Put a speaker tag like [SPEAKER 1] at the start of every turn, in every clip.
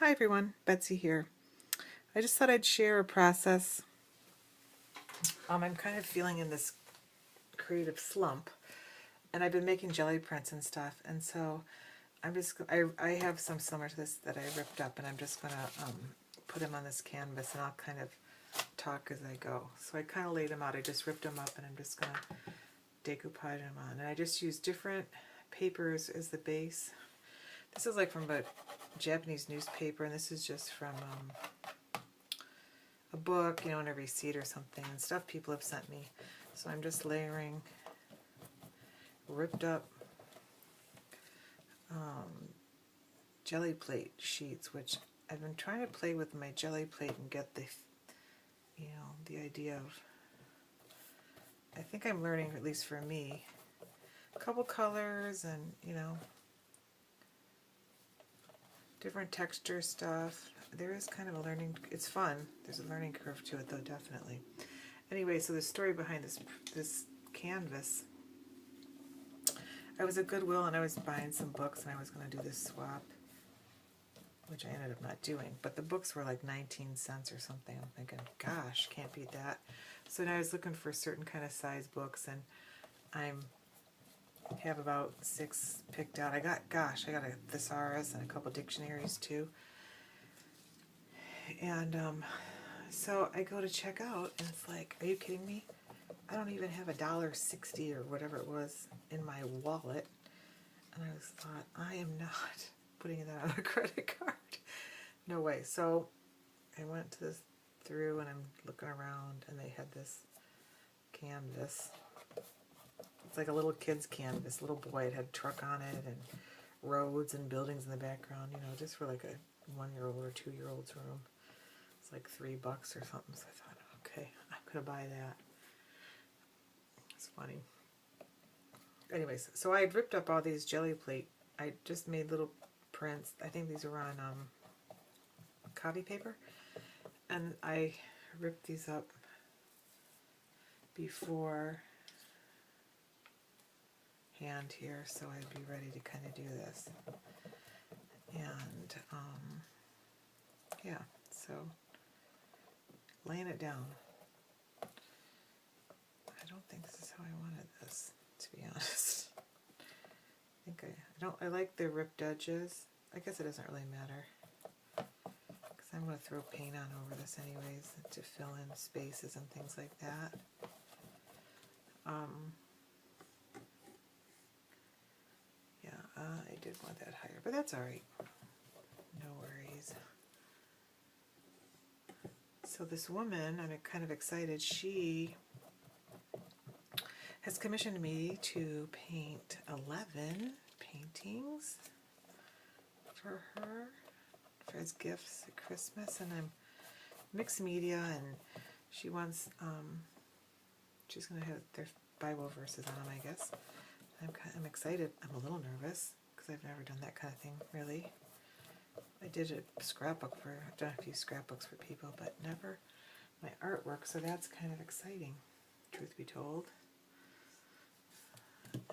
[SPEAKER 1] Hi everyone, Betsy here. I just thought I'd share a process. I'm kind of feeling in this creative slump, and I've been making jelly prints and stuff, and so I have some similar to this that I ripped up, and I'm just gonna put them on this canvas, and I'll kind of talk as I go. So I kind of laid them out. I just ripped them up, and I'm just gonna decoupage them on, and I just used different papers as the base. This is like from a Japanese newspaper, and this is just from a book, you know, in a receipt or something, and stuff people have sent me. So I'm just layering ripped up jelly plate sheets, which I've been trying to play with my jelly plate and get the, you know, the idea of, I think I'm learning, at least for me, a couple colors and, you know, different texture stuff. There is kind of a learning, it's fun. There's a learning curve to it though, definitely. Anyway, so the story behind this canvas, I was at Goodwill and I was buying some books and I was going to do this swap, which I ended up not doing, but the books were like 19 cents or something. I'm thinking, gosh, can't beat that. So now I was looking for certain kind of size books, and I have about 6 picked out. I got a thesaurus and a couple dictionaries too. And so I go to check out, and it's like, are you kidding me? I don't even have $1.60 or whatever it was in my wallet. And I thought, I am not putting that on a credit card. No way. So I went to this through, and I'm looking around, and they had this canvas. It's like a little kid's canvas, little boy. It had a truck on it and roads and buildings in the background, you know, just for like a 1-year-old or 2-year-old's room. It's like $3 or something. So I thought, okay, I'm gonna buy that. It's funny. Anyways, so I had ripped up all these jelly plate. I just made little prints. I think these were on copy paper, and I ripped these up before hand here, so I'd be ready to kind of do this. And yeah, so laying it down. I don't think this is how I wanted this, to be honest. I like the ripped edges. I guess it doesn't really matter, because I'm going to throw paint on over this anyways to fill in spaces and things like that. Yeah, I did want that higher, but that's alright. No worries. So this woman, I'm kind of excited, she has commissioned me to paint 11 paintings for her as gifts at Christmas, and I'm mixed media, and she wants, she's going to have their Bible verses on them, I guess. I'm excited. I'm a little nervous because I've never done that kind of thing, really. I did a scrapbook I've done a few scrapbooks for people, but never my artwork, so that's kind of exciting, truth be told.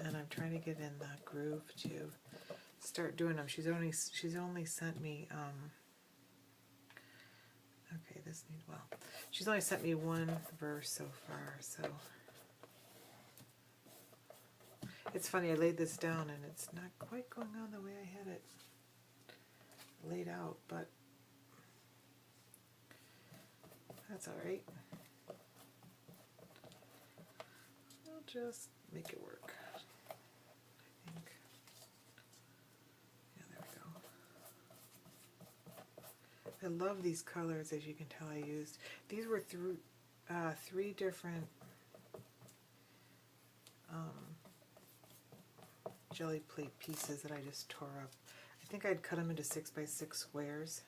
[SPEAKER 1] And I'm trying to get in the groove to start doing them. She's only sent me okay, she's only sent me one verse so far, so it's funny, I laid this down and it's not quite going on the way I had it laid out, but that's alright. I'll just make it work. I think. Yeah, there we go. I love these colors, as you can tell I used. These were through 3 different jelly plate pieces that I just tore up. I think I'd cut them into 6x6 squares.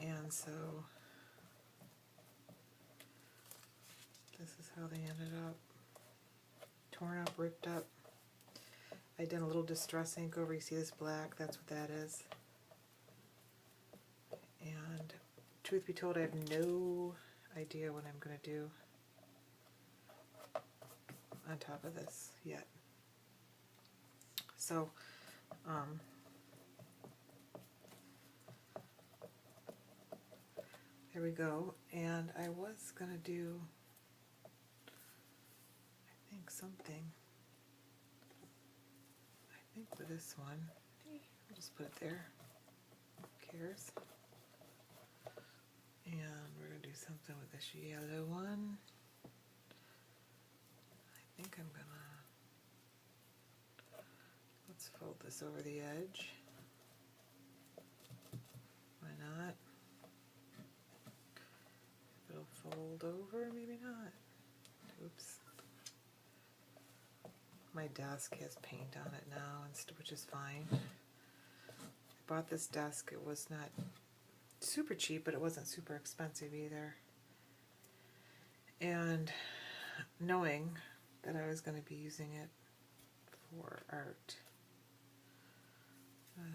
[SPEAKER 1] And so this is how they ended up. Torn up, ripped up. I did a little distress ink over, you see this black, that's what that is. And truth be told, I have no idea what I'm going to do on top of this yet. So There we go. And I was going to do, I think something, I think with this one. I'll just put it there. Who cares? And we're going to do something with this yellow one. I think I'm going to, let's fold this over the edge. Why not? It'll fold over, maybe not. Oops. My desk has paint on it now, which is fine. I bought this desk. It was not super cheap, but it wasn't super expensive either. And knowing that I was going to be using it for art.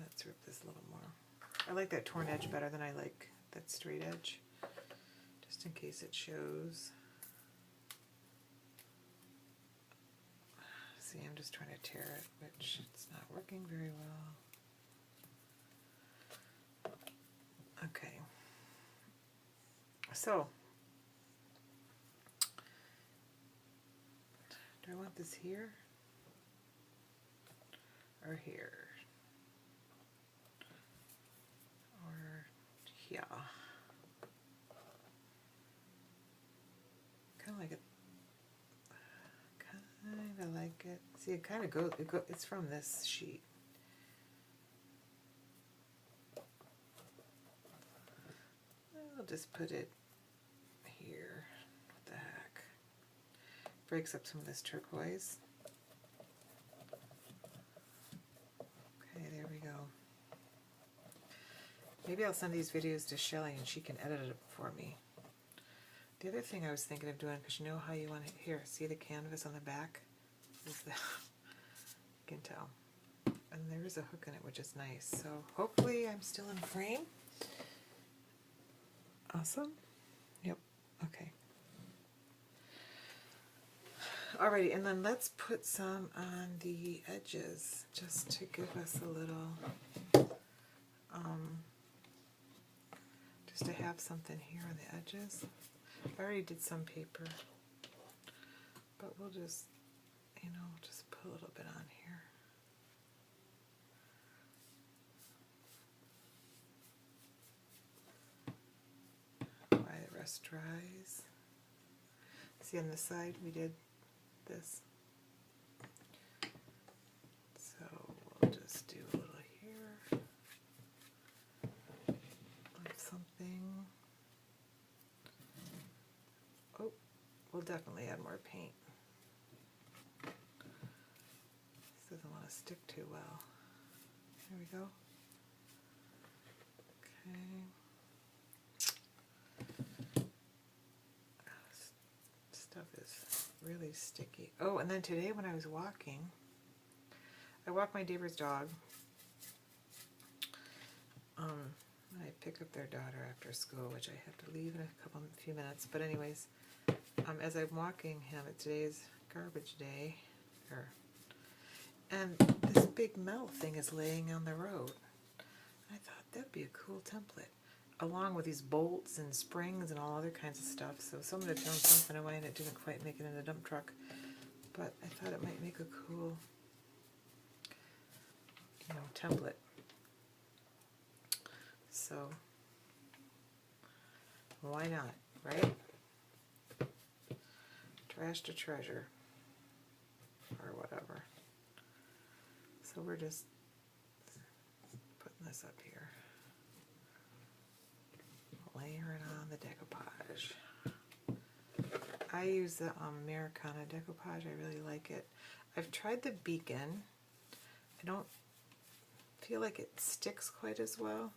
[SPEAKER 1] Let's rip this a little more. I like that torn edge better than I like that straight edge, just in case it shows. See, I'm just trying to tear it, which it's not working very well. Okay, so do I want this here or here or here? Kind of like it. Kind of like it. See, it kind of goes. It's from this sheet. I'll just put it here. What the heck? Breaks up some of this turquoise. Okay, there we go. Maybe I'll send these videos to Shelly and she can edit it for me. The other thing I was thinking of doing, because you know how you want to, here, see the canvas on the back? Is the, you can tell. And there is a hook in it, which is nice. So hopefully I'm still in frame. Awesome. Yep. Okay. Alrighty, and then let's put some on the edges, just to give us a little, just to have something here on the edges. I already did some paper, but we'll just, you know, just put a little bit on here. While the rest dries. See, on the side we did this. So we'll just do a little here. Like something. Oh, we'll definitely add more paint. This doesn't want to stick too well. There we go. Okay. Stuff is really sticky. Oh, and then today when I was walking, I walk my neighbor's dog. I pick up their daughter after school, which I have to leave in a few minutes. But anyways, as I'm walking him, today's garbage day, and this big metal thing is laying on the road. I thought that'd be a cool template, along with these bolts and springs and all other kinds of stuff. So someone had thrown something away and it didn't quite make it in the dump truck. But I thought it might make a cool, you know, template. So why not, right? Trash to treasure, or whatever. So we're just putting this up here. Layer it on the decoupage. I use the Americana decoupage. I really like it. I've tried the Beacon. I don't feel like it sticks quite as well.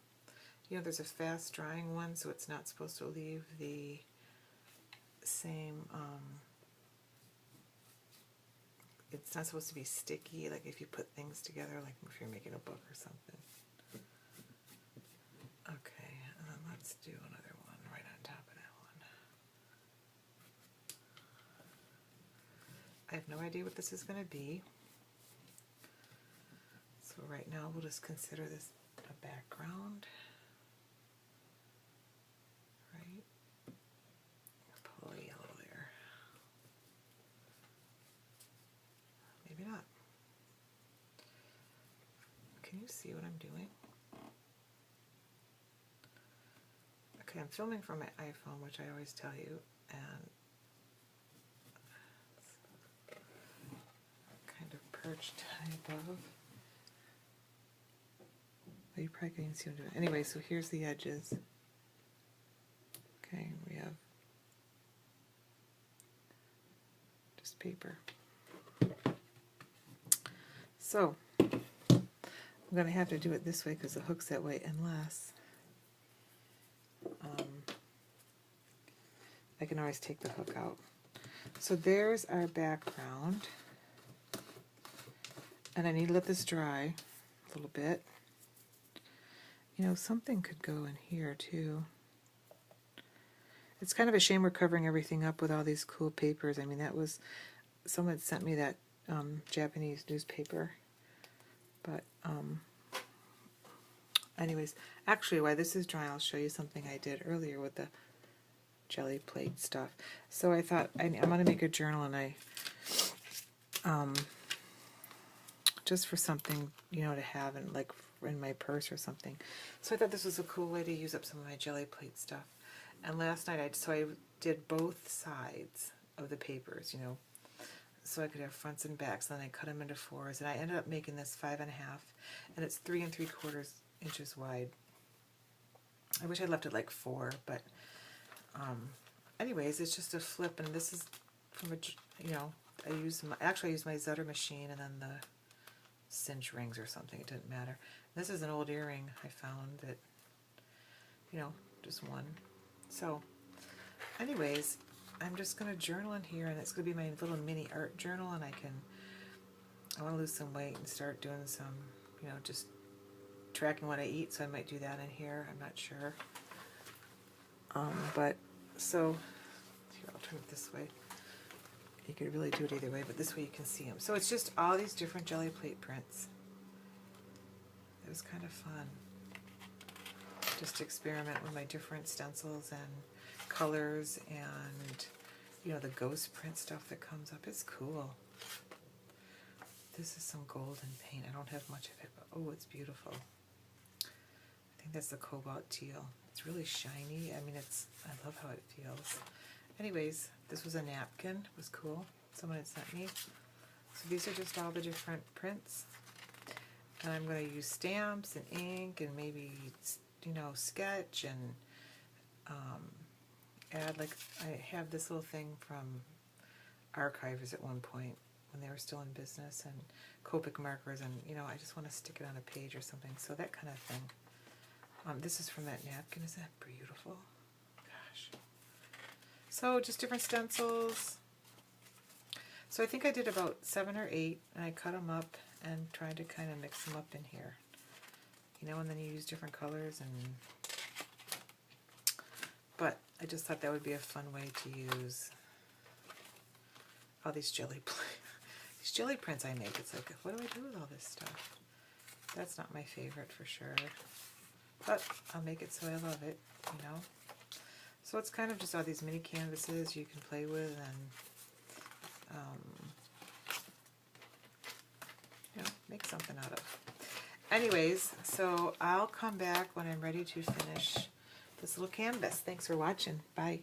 [SPEAKER 1] You know, there's a fast drying one, so it's not supposed to leave the same, it's not supposed to be sticky, like if you put things together, like if you're making a book or something. Okay, and then let's do another one right on top of that one. I have no idea what this is going to be. So right now we'll just consider this a background. Right? see what I'm doing? Okay, I'm filming from my iPhone, which I always tell you, and kind of perched type of. Well, you probably can't even see what I'm doing. Anyway, so here's the edges. Okay, we have just paper. So I'm going to have to do it this way because the hook's that way, unless I can always take the hook out. So there's our background, and I need to let this dry a little bit. You know, something could go in here too. It's kind of a shame we're covering everything up with all these cool papers. I mean, that was, someone had sent me that Japanese newspaper. But anyways, actually while this is drying, I'll show you something I did earlier with the jelly plate stuff. So I thought I'm going to make a journal, and I just for something, you know, to have in like in my purse or something. So I thought this was a cool way to use up some of my jelly plate stuff. And last night I did both sides of the papers, you know, so I could have fronts and backs, and then I cut them into 4s, and I ended up making this 5.5, and it's 3 3/4 inches wide. I wish I left it like 4, but anyways, it's just a flip, and this is from a, you know, I used my Zutter machine, and then the cinch rings or something, it didn't matter. This is an old earring I found that, you know, just one. So anyways, I'm just going to journal in here, and it's going to be my little mini art journal, and I want to lose some weight and start doing some, you know, just tracking what I eat, so I might do that in here. I'm not sure. But, so, here, I'll turn it this way. You could really do it either way, but this way you can see them. So it's just all these different jelly plate prints. It was kind of fun. Just to experiment with my different stencils and colors, and you know, the ghost print stuff that comes up. It's cool. This is some golden paint. I don't have much of it, but oh, it's beautiful. I think that's the cobalt teal. It's really shiny. I mean, I love how it feels. Anyways, this was a napkin. It was cool. Someone had sent me. So these are just all the different prints. And I'm going to use stamps and ink and maybe, you know, sketch and add, like, I have this little thing from Archivers at one point when they were still in business, and Copic markers, and you know, I just want to stick it on a page or something, so that kind of thing. This is from that napkin. Isn't that beautiful? Gosh. So just different stencils. So I think I did about 7 or 8, and I cut them up and tried to kind of mix them up in here, you know, and then you use different colors. And but I just thought that would be a fun way to use all these jelly prints I make. It's like, what do I do with all this stuff? That's not my favorite for sure, but I'll make it so I love it, you know. So it's kind of just all these mini canvases you can play with, and you know, make something out of. Anyways, so I'll come back when I'm ready to finish this little canvas. Thanks for watching. Bye.